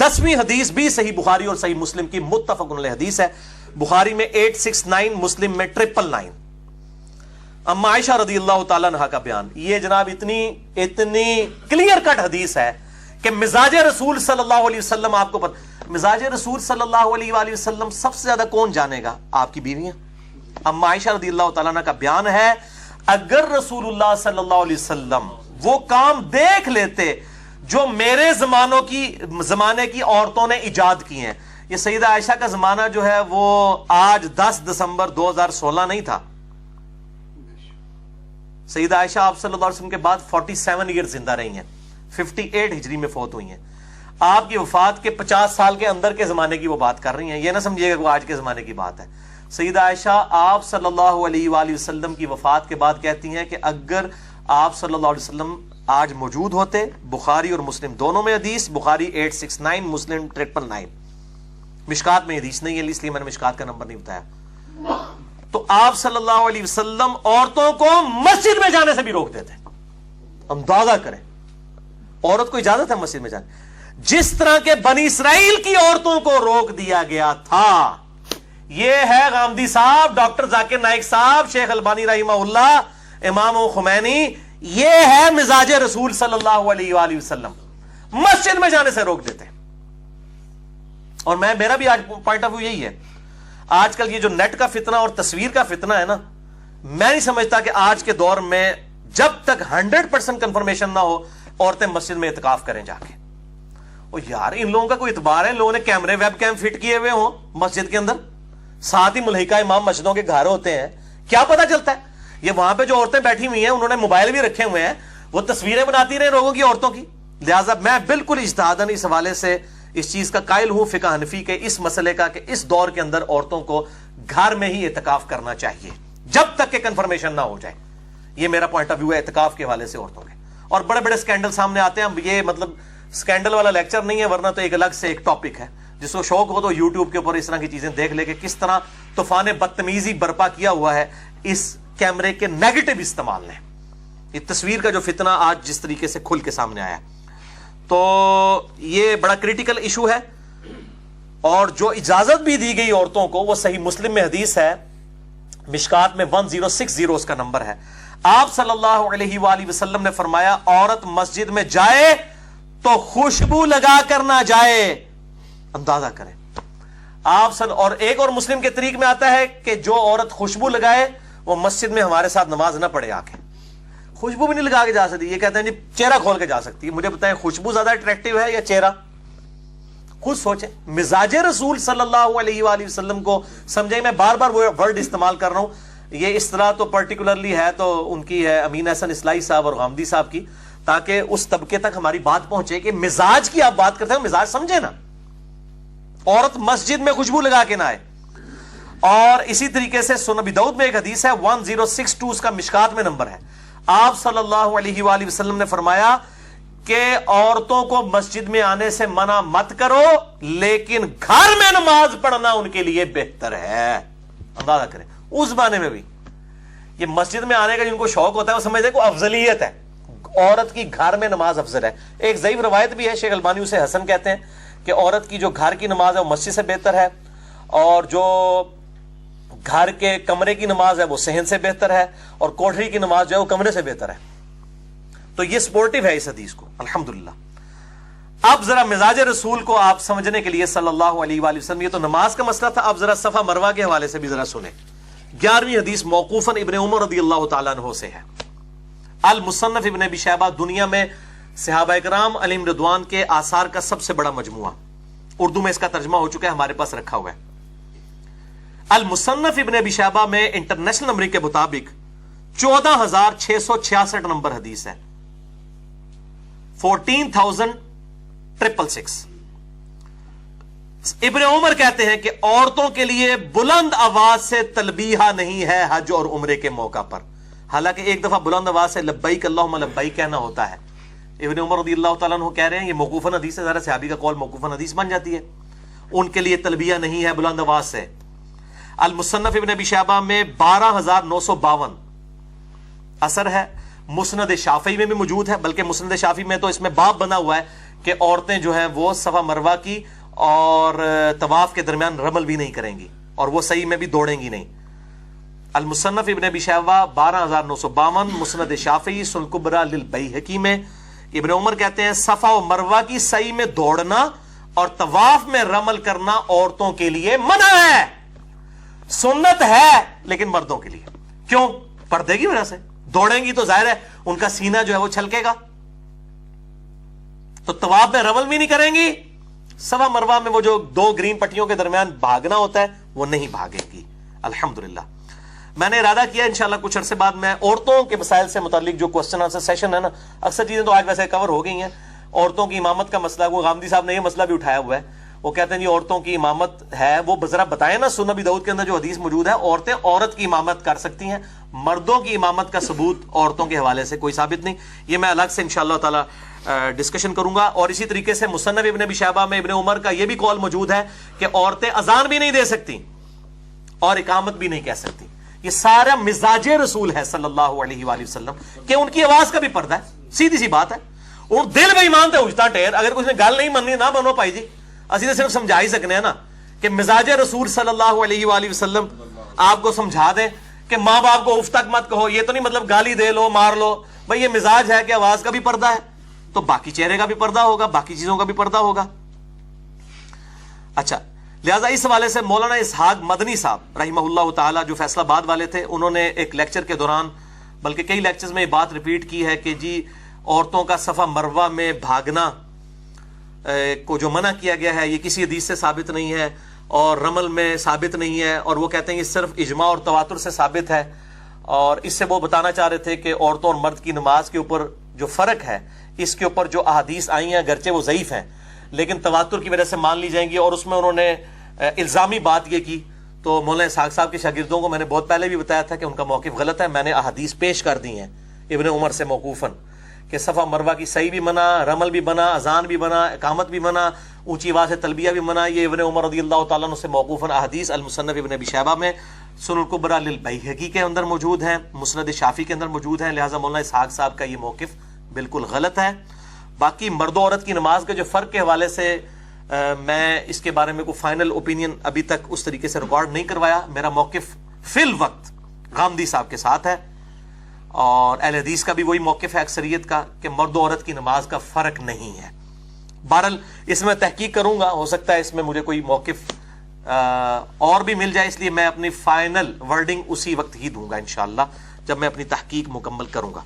10वीं हदीस भी सही बुखारी और सही मुस्लिम की मुत्तफक़ुन अलैह हदीस है। बुखारी में 869, मुस्लिम में 999। अम्मा आयशा रज़ियल्लाहु ताला अन्हा का बयान, ये जनाब इतनी क्लियर कट हदीस है कि मिजाज रसूल सल्लल्लाहु अलैहि वसल्लम, आपको पता मिजाज रसूल सल्लल्लाहु अलैहि वसल्लम सबसे ज्यादा कौन जानेगा? आपकी बीवियां। अम्मा आयशा रज़ियल्लाहु ताला अन्हा का बयान है, अगर रसूलुल्लाह सल्लल्लाहु अलैहि वसल्लम वो काम देख लेते जो मेरे जमाने की औरतों ने इजाद की हैं। ये सईदा आयशा का जमाना जो है वो आज 10 दिसंबर 2016 नहीं था। सईदा आयशा आप सल्लल्लाहु अलैहि वसल्लम के बाद 47 ईयर जिंदा रही हैं, 58 हिजरी में फौत हुई हैं। आपकी वफात के 50 साल के अंदर के जमाने की वो बात कर रही हैं, ये ना समझिएगा कि वो आज के जमाने की बात है। सईदा आयशा आप सल्लल्लाहु अलैहि वसल्लम की वफात के बाद कहती हैं कि अगर आप सल्लल्लाहु अलैहि वसल्लम आज मौजूद होते, बुखारी और मुस्लिम दोनों में हदीस, बुखारी 869, मुस्लिम 999। मिशकात में हदीस नहीं है, इसलिए मैंने मिशकात का नंबर नहीं बताया। तो आप सल्लल्लाहु अलैहि वसल्लम औरतों को मस्जिद में जाने से भी रोक देते। अंदाजा करें, औरत को इजाजत है मस्जिद में जाने। जिस तरह के बनी इसराइल की औरतों को रोक दिया गया था, यह है गामदी साहब, डॉक्टर जाकिर नाइक साहब, शेख अलबानी रहिमहुल्लाह, इमाम खुमैनी, यह है मिजाज रसूल सल्लल्लाहु अलैहि वसल्लम, मस्जिद में जाने से रोक देते। और मेरा भी आज पॉइंट ऑफ व्यू यही है। आजकल ये जो नेट का फितना और तस्वीर का फितना है ना, मैं नहीं समझता कि आज के दौर में जब तक 100% कंफर्मेशन ना हो औरतें मस्जिद में इत्काफ करें जाके। और यार इन लोगों का कोई इतबार है? लोगों ने कैमरे वेब कैम फिट किए हुए हो मस्जिद के अंदर, साथ ही मुल्हिका इमाम मस्जिदों के घर होते हैं, क्या पता चलता है? ये वहां पे जो औरतें बैठी हुई हैं उन्होंने मोबाइल भी रखे हुए हैं, वो तस्वीरें बनाती रहे लोगों की, औरतों की। लिहाजा मैं बिल्कुल इज्तिहादन इस हवाले से इस चीज का कायल हूं, फिक़ह हनफी के इस मसले का, कि इस दौर के अंदर औरतों को घर में ही इत्काफ करना चाहिए जब तक के कंफर्मेशन ना हो जाए। ये मेरा पॉइंट ऑफ व्यू है इत्काफ के हवाले से औरतों के। और बड़े बड़े स्कैंडल सामने आते हैं, ये मतलब स्कैंडल वाला लेक्चर नहीं है, वरना तो एक अलग से एक टॉपिक है। जिसको शौक हो तो यूट्यूब के ऊपर इस तरह की चीजें देख ले कि किस तरह तूफान बदतमीजी बर्पा किया हुआ है इस कैमरे के नेगेटिव इस्तेमाल ने। ये तस्वीर का जो फितना आज जिस तरीके से खुल के सामने आया, तो ये बड़ा क्रिटिकल इशू है। और जो इजाजत भी दी गई औरतों को वो सही मुस्लिम में हदीस है, मिशकात में 1060 उसका नंबर है। आप सल्लल्लाहु अलैहि वसल्लम ने फरमाया, औरत मस्जिद में जाए तो खुशबू लगा कर ना जाए। अंदाजा करें आप और एक और मुस्लिम के तरीक में आता है कि जो औरत खुशबू लगाए वो मस्जिद में हमारे साथ नमाज ना पढ़े आके। खुशबू भी नहीं लगा के जा सकती, ये कहते हैं जी चेहरा खोल के जा सकती है। मुझे बताएं खुशबू ज्यादा अट्रैक्टिव है या चेहरा? खुद सोचें। मिजाज रसूल सल्लल्लाहु अलैहि वसल्लम को समझे। मैं बार बार वो वर्ड इस्तेमाल कर रहा हूं, ये इस तरह तो पर्टिकुलरली है तो उनकी है अमीन हसन इस्लाही साहब और गामदी साहब की, ताकि उस तबके तक हमारी बात पहुंचे कि मिजाज की आप बात करते हैं, मिजाज समझे ना। औरत मस्जिद में खुशबू लगा के ना आए। और इसी तरीके से सुनन अबी दाऊद में एक हदीस है 1062 उसका मिशकात में नंबर है। आप सल्लल्लाहु अलैहि वसल्लम ने फरमाया कि औरतों को मस्जिद में आने से मना मत करो, लेकिन घर में नमाज पढ़ना उनके लिए बेहतर है। अंदाजा करें उस जमाने में भी ये मस्जिद में आने का जिनको शौक होता है वो समझते हैं को अफजलियत है, औरत की घर में नमाज अफजल है। एक ज़ईफ रवायत भी है, शेख अलबानी उसे हसन कहते हैं, कि औरत की जो घर की नमाज है वो मस्जिद से बेहतर है, और जो घर के कमरे की नमाज है वो सहन से बेहतर है, और कोठरी की नमाज जो है वो कमरे से बेहतर है। तो ये सपोर्टिव है इस हदीस को, अल्हम्दुलिल्लाह। अब जरा मिजाज रसूल को आप समझने के लिए सल्लल्लाहु अलैहि वसल्लम, ये तो नमाज का मसला था, अब जरा सफा मरवा के हवाले से भी जरा सुने। 11वीं हदीस मौकूफन इब्ने उमर रदियल्लाहु ताला अन्हु से है। अल मुसन्नफ इब्ने अबी शैबा दुनिया में सहाबा इकराम अलैहिम रिदवान के आसार का सबसे बड़ा मजमुआ, उर्दू में इसका तर्जुमा हो चुका है, हमारे पास रखा हुआ है। अल मुसन्नफ इब्ने अबी शैबा में इंटरनेशनल नंबर के मुताबिक 14,666 नंबर हदीस है, 14,666। इब्ने उमर कहते हैं कि औरतों के लिए बुलंद आवाज से तलबीहा नहीं है हज और उम्रे के मौका पर। हालांकि एक दफा बुलंद आवाज से लब्बैक अल्लाहुम्मा लब्बैक कहना होता है। इब्ने उमर रज़ियल्लाहु ताला अन्हु कह रहे हैं, ये मौकूफन हदीस है, जरा सहाबी का कौल मौकूफन हदीस बन जाती है, उनके लिए तलबिया नहीं है बुलंद आवाज से। अल मुसन्नफ इब्ने अबी शैबा में 12,952 असर है। मुस्नद शाफी में भी मौजूद है, बल्कि मुस्नद शाफी में तो इसमें बाब बना हुआ है کہ عورتیں جو ہیں وہ صفا مروہ کی اور طواف کے درمیان رمل بھی نہیں کریں گی اور وہ صحیح میں بھی دوڑیں گی نہیں. المصنف ابن ابی شیبہ 12952، مسند شافعی سنن کبریٰ للبیہقی میں ابن عمر کہتے ہیں صفا و مروہ کی صحیح میں دوڑنا اور طواف میں رمل کرنا عورتوں کے لیے منع ہے، سنت ہے لیکن مردوں کے لیے. کیوں؟ پردے کی وجہ سے. دوڑیں گی تو ظاہر ہے ان کا سینہ جو ہے وہ چھلکے گا، تو طواف میں رمل بھی نہیں کریں گی. صفا مروہ میں وہ جو 2 گرین پٹیوں کے درمیان بھاگنا ہوتا ہے وہ نہیں بھاگے گی. الحمدللہ میں نے ارادہ کیا انشاءاللہ کچھ عرصے بعد میں عورتوں کے مسائل سے متعلق جو کوسچن آنسر سیشن ہے نا، اکثر چیزیں تو آج ویسے کور ہو گئی ہیں. عورتوں کی امامت کا مسئلہ، وہ غامدی صاحب نے یہ مسئلہ بھی اٹھایا ہوا ہے. وہ کہتے ہیں جی عورتوں کی امامت ہے، وہ ذرا بتائیں نا سنن ابی داؤد کے اندر جو حدیث موجود ہے عورتیں عورت کی امامت کر سکتی ہیں، مردوں کی امامت کا ثبوت عورتوں کے حوالے سے کوئی ثابت نہیں. یہ میں الگ سے انشاءاللہ تعالی ڈسکشن کروں گا. اور اسی طریقے سے مصنف ابن ابی شیبہ میں ابن عمر کا یہ بھی قول موجود ہے کہ عورتیں اذان بھی نہیں دے سکتی اور اقامت بھی نہیں کہہ سکتی. یہ سارا مزاج رسول ہے صلی اللہ علیہ وآلہ وسلم کہ ان کی آواز کا بھی پردہ ہے. سیدھی سی بات ہے. اور دل بے ایمان تے اجتا ٹیر، اگر کچھ نے گل نہیں مننی نہ بنو پائی جی، اسی تو صرف سمجھا ہی سکنے ہیں نا کہ مزاج رسول صلی اللہ علیہ وآلہ وسلم آپ کو سمجھا دیں کہ ماں باپ کو اف تک مت کہو. یہ تو نہیں مطلب گالی دے لو مار لو، بھائی یہ مزاج ہے کہ آواز کا بھی پردہ ہے تو باقی چہرے کا بھی پردہ ہوگا، باقی چیزوں کا بھی پردہ ہوگا. اچھا، لہٰذا اس حوالے سے مولانا اسحاق مدنی صاحب رحمہ اللہ تعالی جو فیصلہ آباد والے تھے، انہوں نے ایک لیکچر کے دوران بلکہ کئی لیکچرز میں یہ بات ریپیٹ کی ہے کہ جی عورتوں کا صفا مروہ میں بھاگنا کو جو منع کیا گیا ہے یہ کسی حدیث سے ثابت نہیں ہے اور رمل میں ثابت نہیں ہے، اور وہ کہتے ہیں یہ صرف اجماع اور تواتر سے ثابت ہے. اور اس سے وہ بتانا چاہ رہے تھے کہ عورتوں اور مرد کی نماز کے اوپر جو فرق ہے، اس کے اوپر جو احادیث آئی ہیں اگرچہ وہ ضعیف ہیں لیکن تواتر کی وجہ سے مان لی جائیں گی. اور اس میں انہوں نے الزامی بات یہ کی، تو مولانا اسحاق صاحب کے شاگردوں کو میں نے بہت پہلے بھی بتایا تھا کہ ان کا موقف غلط ہے. میں نے احادیث پیش کر دی ہیں ابن عمر سے موقوفاً کہ صفا مروہ کی صحیح بھی منع، رمل بھی منع، اذان بھی منع، اقامت بھی منع، اونچی آواز سے تلبیہ بھی منع. یہ ابن عمر رضی اللہ تعالیٰ عنہ سے موقوفاً احادیث المصنف ابن ابی شیبہ میں سنن کبریٰ للبیہقی کے اندر موجود ہیں، مسند شافعی کے اندر موجود ہیں. لہٰذا مولانا اسحاق صاحب کا یہ موقف بالکل غلط ہے. باقی مرد و عورت کی نماز کے جو فرق کے حوالے سے میں اس کے بارے میں کوئی فائنل اوپینین ابھی تک اس طریقے سے ریکارڈ نہیں کروایا. میرا موقف فی الوقت غامدی صاحب کے ساتھ ہے اور اہل حدیث کا بھی وہی موقف ہے اکثریت کا کہ مرد و عورت کی نماز کا فرق نہیں ہے. بہرحال اس میں تحقیق کروں گا، ہو سکتا ہے اس میں مجھے کوئی موقف اور بھی مل جائے، اس لیے میں اپنی فائنل ورڈنگ اسی وقت ہی دوں گا انشاءاللہ جب میں اپنی تحقیق مکمل کروں گا.